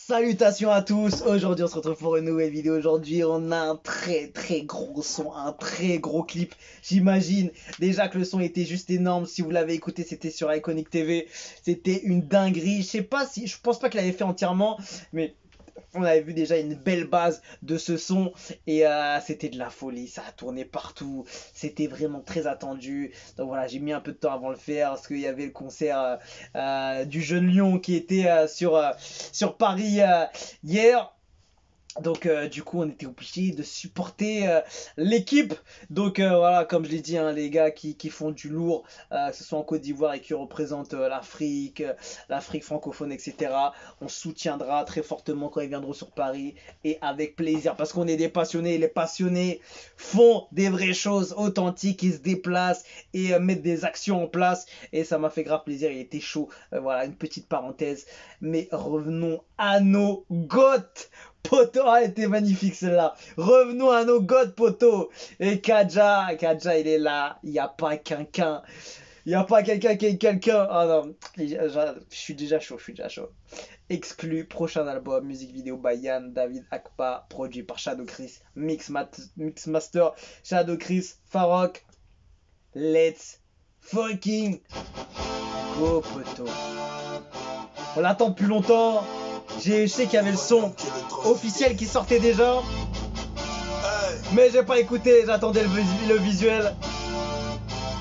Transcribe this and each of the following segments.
Salutations à tous, aujourd'hui on se retrouve pour une nouvelle vidéo. Aujourd'hui on a un très gros son, un très gros clip. J'imagine déjà que le son était juste énorme. Si vous l'avez écouté, c'était sur Iconic TV. C'était une dinguerie. Je pense pas qu'il l'avait fait entièrement, mais on avait vu déjà une belle base de ce son et c'était de la folie, ça a tourné partout, c'était vraiment très attendu. Donc voilà, j'ai mis un peu de temps avant de le faire parce qu'il y avait le concert du Jeune Lion qui était sur Paris hier. Donc du coup on était obligé de supporter l'équipe. Donc voilà, comme je l'ai dit, hein, les gars qui font du lourd, que ce soit en Côte d'Ivoire et qui représentent l'Afrique francophone, etc. On soutiendra très fortement quand ils viendront sur Paris et avec plaisir parce qu'on est des passionnés. Et les passionnés font des vraies choses authentiques, ils se déplacent et mettent des actions en place. Et ça m'a fait grave plaisir, il était chaud. Voilà, une petite parenthèse. Mais revenons à nos goths. Poto, ah, elle était magnifique celle-là. Revenons à nos gods, poto. Et Kadja, il est là. Il n'y a pas quelqu'un. Il n'y a pas quelqu'un qui est quelqu'un. Ah non, je suis déjà chaud, Exclu, prochain album, musique vidéo by Yann, David Akpa, produit par Shadow Chris, mix master, Shadow Chris, Farok. Let's fucking go, poto. On l'attend depuis longtemps. Je sais qu'il y avait le son officiel qui sortait déjà, mais j'ai pas écouté, j'attendais le visuel.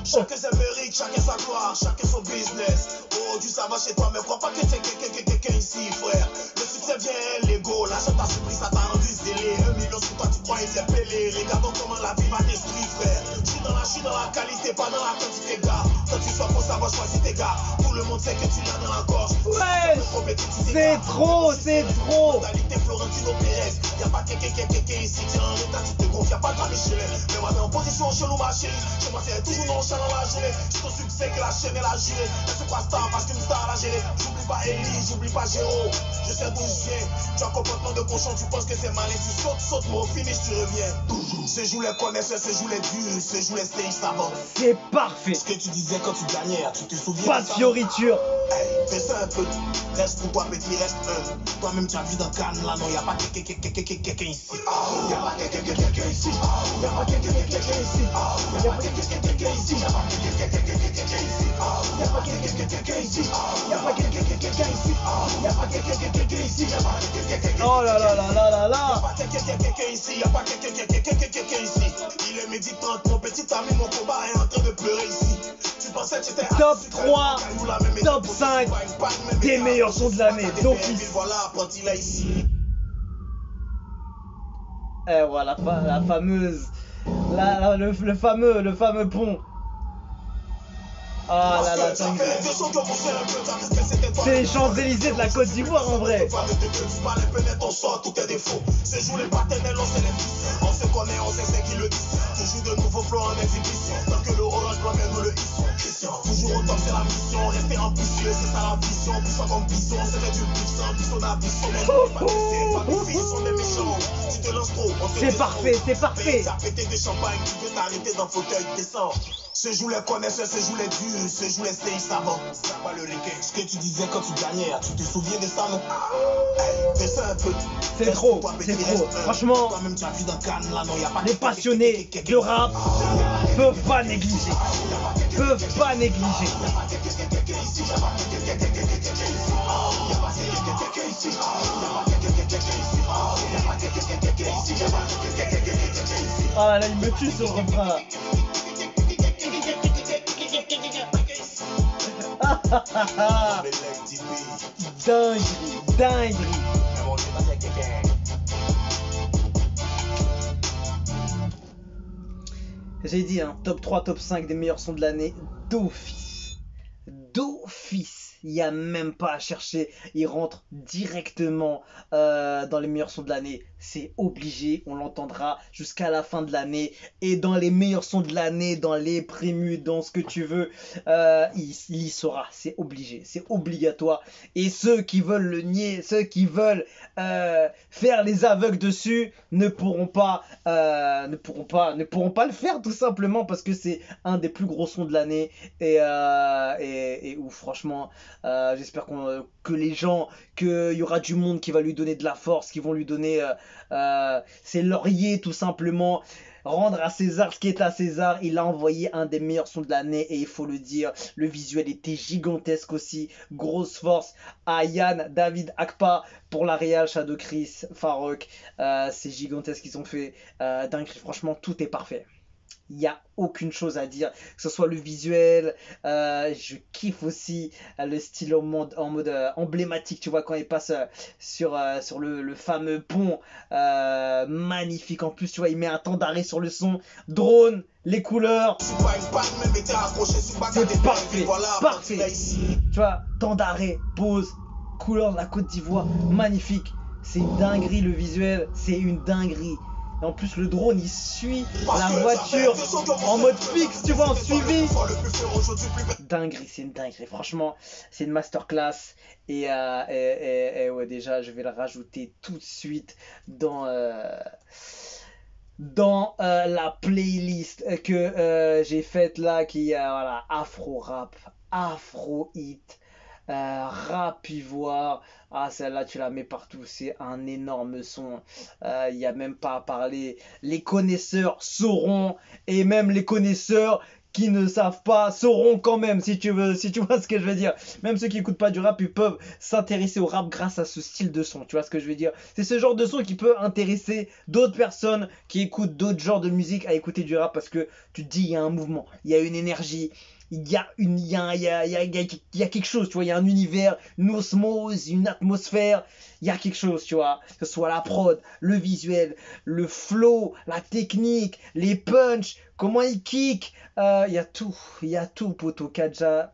Chacun ses mérites, chacun sa gloire, chacun son business. Aujourd'hui ça va chez toi, mais crois pas que c'est quelqu'un ici, frère. Le succès vient, l'ego, l'argent t'a surpris, ça t'a rendu zélé. 1 million sur toi, tu crois interpellé. Regardons comment la vie va t'instruire, frère. Je suis dans la qualité, pas dans la quantité, gars. Quand tu sois bon, ça va choisir tes gars. Tout le monde sait que tu l'as dans la gorge. Ouais, c'est trop. Modalité Florentino Pérez. Y'a pas quelqu'un ici, tiens en état, tu te gonfles, y'a pas de Michelin. Mais moi, en position chelou, ma chérie. Je m'en tiens toujours nonchalant la gelée. Je ton succès que la chaîne et la jurée. Elle se croit star parce qu'une star la gérée. J'oublie pas Ellie, j'oublie pas Géo. Je sais d'où je viens. Tu as comportement de cochon, tu penses que c'est malin. Tu sautes, mais au finish, tu reviens. Ce jour les connaisseurs, ce jour les durs, ce jour les stage savants. C'est parfait. Ce que tu disais quand tu gagnais, tu te souviens? Pas de fioriture. Hey, fais ça un peu. Reste pour toi, petit, reste un. Toi-même, tu as vu dans Cannes, là, non, y'a pas quelqu'un ici. Y'a pas quelqu'un ici. Y'a pas quelqu'un ici. Y'a pas quelqu'un ici. Y'a pas quelqu'un ici. Y'a pas quelqu'un ici. Y'a pas quelqu'un ici. Y'a pas quelqu'un ici. Y'a pas quelqu'un. Oh là là là là là là. Y'a pas quelqu'un ici. Y'a pas quelqu'un ici. Il est midi 30, mon petit ami, mon combat est en train de pleurer ici. Top 3, top 5 des meilleurs sons de l'année d'office. Et voilà, la fameuse, le fameux pont. Ah là là, c'est les Champs-Élysées de la Côte d'Ivoire en vrai. On se connaît, on sait c'est qui le dit. Toujours de nouveaux flots en exhibition. Tant que le orange blanc nous le hissons. Toujours au top, c'est la mission. Rester ambitieux, c'est ça la vision. Puissant comme bison, c'est fait du puissant. Puissant d'ambition. Pas de filles, sont des méchants. Tu te lances trop. C'est parfait. T'as pété des champagnes, tu veux t'arrêter dans le fauteuil, descends. Ce jour les connaisseurs, ce jour les durs, ce jour les stage savants. C'est pas le requin. Ce que tu disais quand tu gagnais, tu te souviens de ça, non? Hey, fais ça un peu. C'est trop. Franchement, toi-même tu as vu dans Cannes, là, non, y a pas les passionnés de rap peuvent pas négliger. Oh là là, il me tue ce refrain là. Dinguerie. J'ai dit, hein, top 3, top 5 des meilleurs sons de l'année d'office. Il n'y a même pas à chercher, il rentre directement dans les meilleurs sons de l'année. C'est obligé, on l'entendra jusqu'à la fin de l'année. Et dans les meilleurs sons de l'année, dans les prémus, dans ce que tu veux, il y sera. C'est obligé, c'est obligatoire. Et ceux qui veulent le nier, ceux qui veulent faire les aveugles dessus, ne pourront pas le faire tout simplement parce que c'est un des plus gros sons de l'année et où franchement franchement. J'espère que les gens, qu'il y aura du monde qui va lui donner de la force, qui vont lui donner ses lauriers tout simplement. Rendre à César ce qui est à César. Il a envoyé un des meilleurs sons de l'année et il faut le dire, le visuel était gigantesque aussi. Grosse force à Yann, David, Akpa pour la Real, Shadow Chris, Farok. C'est gigantesque ce qu'ils ont fait. Dinguerie, franchement, tout est parfait. Il n'y a aucune chose à dire, que ce soit le visuel, je kiffe aussi le style en mode emblématique, tu vois, quand il passe sur le fameux pont, magnifique en plus, tu vois, il met un temps d'arrêt sur le son, drone, les couleurs, c'est parfait, parfait, tu vois, temps d'arrêt, pause, couleurs de la Côte d'Ivoire, magnifique, c'est une dinguerie le visuel, c'est une dinguerie. Et en plus le drone il suit la voiture en mode fixe, tu vois, en suivi. Dinguerie, c'est une dinguerie. Franchement, c'est une masterclass. Et ouais, déjà, je vais le rajouter tout de suite dans la playlist que j'ai faite là, qui est voilà, Afro Rap, Afro Hit. Rap Ivoire, ah celle-là tu la mets partout, c'est un énorme son, il n'y a même pas à parler, les connaisseurs sauront, et même les connaisseurs qui ne savent pas sauront quand même, si tu vois ce que je veux dire. Même ceux qui écoutent pas du rap, ils peuvent s'intéresser au rap grâce à ce style de son, tu vois ce que je veux dire. C'est ce genre de son qui peut intéresser d'autres personnes qui écoutent d'autres genres de musique à écouter du rap, parce que tu te dis il y a un mouvement, il y a une énergie, il y a quelque chose, tu vois, il y a un univers, une osmose, une atmosphère, il y a quelque chose, tu vois, que ce soit la prod, le visuel, le flow, la technique, les punchs, comment il kick, il y a tout, poto. Kadja,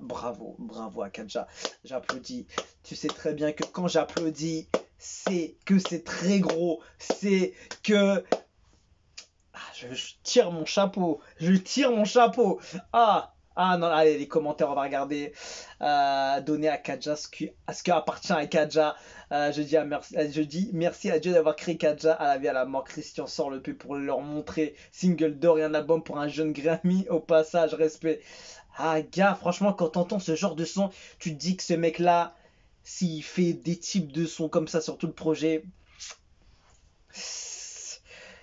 bravo à Kadja, j'applaudis. Tu sais très bien que quand j'applaudis, c'est que c'est très gros, c'est que... Je tire mon chapeau. Ah non, allez, les commentaires, on va regarder. Donner à Kadja ce qui appartient à Kadja. Je dis merci à Dieu d'avoir créé Kadja à la vie, à la mort. Christian sort le P pour leur montrer. Single d'or et un album pour un jeune Grammy. Au passage, respect. Ah, gars, franchement, quand t'entends ce genre de son, tu te dis que ce mec-là, s'il fait des types de sons comme ça sur tout le projet,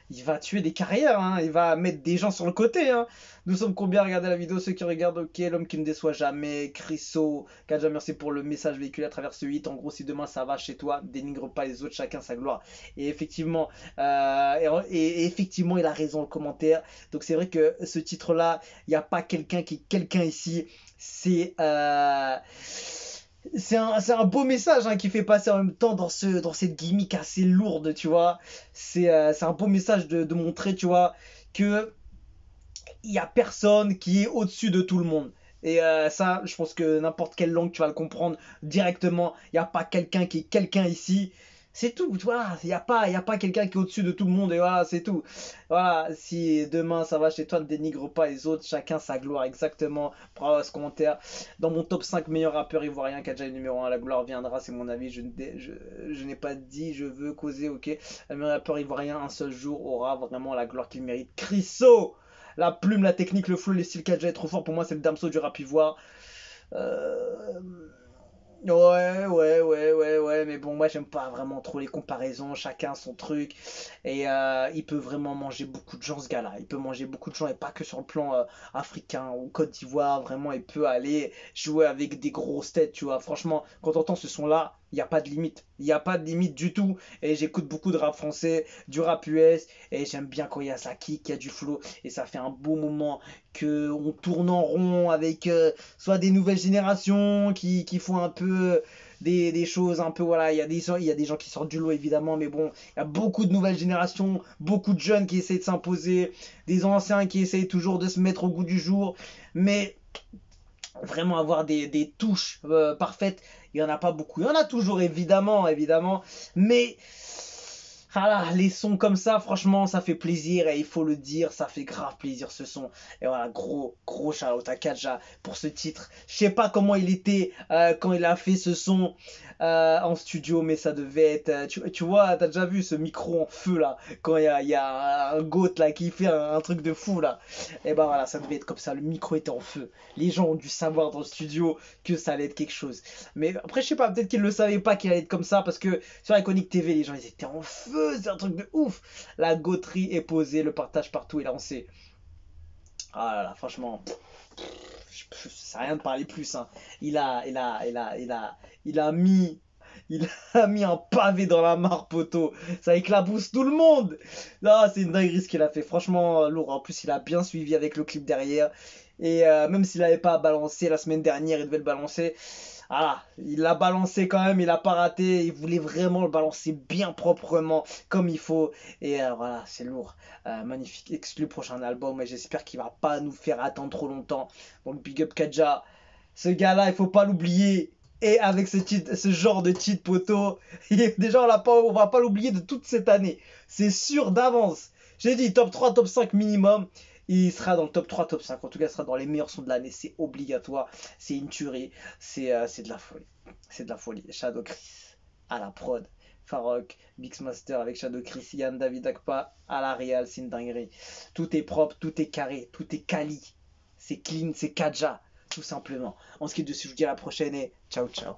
il va tuer des carrières, hein. Il va mettre des gens sur le côté, hein. Nous sommes combien à regarder la vidéo? Ceux qui regardent, ok, l'homme qui ne déçoit jamais, Chriso, Kadja, merci pour le message véhiculé à travers ce 8. En gros, si demain ça va chez toi, dénigre pas les autres, chacun sa gloire. Et effectivement, effectivement, il a raison, le commentaire. Donc c'est vrai que ce titre-là, il n'y a pas quelqu'un qui est quelqu'un ici. C'est un beau message, hein, qui fait passer en même temps dans cette gimmick assez lourde, tu vois. C'est un beau message de montrer, tu vois, que il y a personne qui est au-dessus de tout le monde. Et ça, je pense que n'importe quelle langue, tu vas le comprendre directement. Il n'y a pas quelqu'un qui est quelqu'un ici. C'est tout, voilà, il n'y a pas quelqu'un qui est au-dessus de tout le monde, et voilà, c'est tout. Voilà, si demain ça va chez toi, ne dénigre pas les autres, chacun sa gloire, exactement. Bravo à ce commentaire. Dans mon top 5 meilleurs rappeurs ivoiriens, Kadja est numéro 1, la gloire viendra, c'est mon avis, je n'ai pas dit, je veux causer, ok. Le meilleur rappeur ivoirien, un seul jour, aura vraiment la gloire qu'il mérite. Chriso, la plume, la technique, le flow, les styles, Kadja est trop fort, pour moi c'est le Damso du rap ivoire. Ouais, mais bon, moi j'aime pas vraiment trop les comparaisons, chacun son truc. Et il peut vraiment manger beaucoup de gens, ce gars-là. Il peut manger beaucoup de gens, et pas que sur le plan africain ou Côte d'Ivoire. Vraiment, il peut aller jouer avec des grosses têtes, tu vois. Franchement, quand on entend ce son-là, il n'y a pas de limite. Il n'y a pas de limite du tout. Et j'écoute beaucoup de rap français, du rap US. Et j'aime bien quand il y a ça kick, qu'il y a du flow. Et ça fait un beau moment que on tourne en rond avec soit des nouvelles générations qui font un peu des choses un peu, voilà, il y a des gens qui sortent du lot évidemment, mais bon, il y a beaucoup de nouvelles générations, beaucoup de jeunes qui essaient de s'imposer, des anciens qui essayent toujours de se mettre au goût du jour, mais vraiment avoir des touches parfaites, il y en a pas beaucoup. Il y en a toujours évidemment, mais Ah là, les sons comme ça, franchement, ça fait plaisir et il faut le dire, ça fait grave plaisir ce son. Et voilà, gros shout-out à Kadja pour ce titre. Je sais pas comment il était quand il a fait ce son en studio, mais ça devait être. Tu vois, t'as déjà vu ce micro en feu là, quand il y a un goat là qui fait un truc de fou là. Et ben voilà, ça devait être comme ça, le micro était en feu. Les gens ont dû savoir dans le studio que ça allait être quelque chose. Mais après, je sais pas, peut-être qu'ils ne le savaient pas qu'il allait être comme ça parce que sur Iconic TV, les gens ils étaient en feu, c'est un truc de ouf. La goterie est posée, le partage partout est lancé. Ah là là, franchement, je sais rien de parler plus. Hein. Il a, il a, il a, il a, il a mis, il a mis un pavé dans la mare, poteau. Ça éclabousse tout le monde. Là, c'est une dinguerie ce qu'il a fait. Franchement, lourd. En plus, il a bien suivi avec le clip derrière. Et même s'il n'avait pas balancé la semaine dernière, il devait le balancer. Ah, il l'a balancé quand même, il a pas raté, il voulait vraiment le balancer bien proprement, comme il faut. Et voilà, c'est lourd. Magnifique exclu prochain album, et j'espère qu'il va pas nous faire attendre trop longtemps. Donc big up Kadja. Ce gars-là, il faut pas l'oublier. Et avec ce genre de titre poteau, déjà on va pas l'oublier de toute cette année. C'est sûr d'avance. J'ai dit top 3, top 5 minimum. Il sera dans le top 3, top 5. En tout cas, il sera dans les meilleurs sons de l'année. C'est obligatoire. C'est une tuerie. C'est de la folie. C'est de la folie. Shadow Chris à la prod. Farok, Mixmaster avec Shadow Chris, Yann David Akpa à la Real. C'est une dinguerie. Tout est propre, tout est carré, tout est quali. C'est clean, c'est Kadja. Tout simplement. On se quitte dessus. Je vous dis à la prochaine et ciao ciao.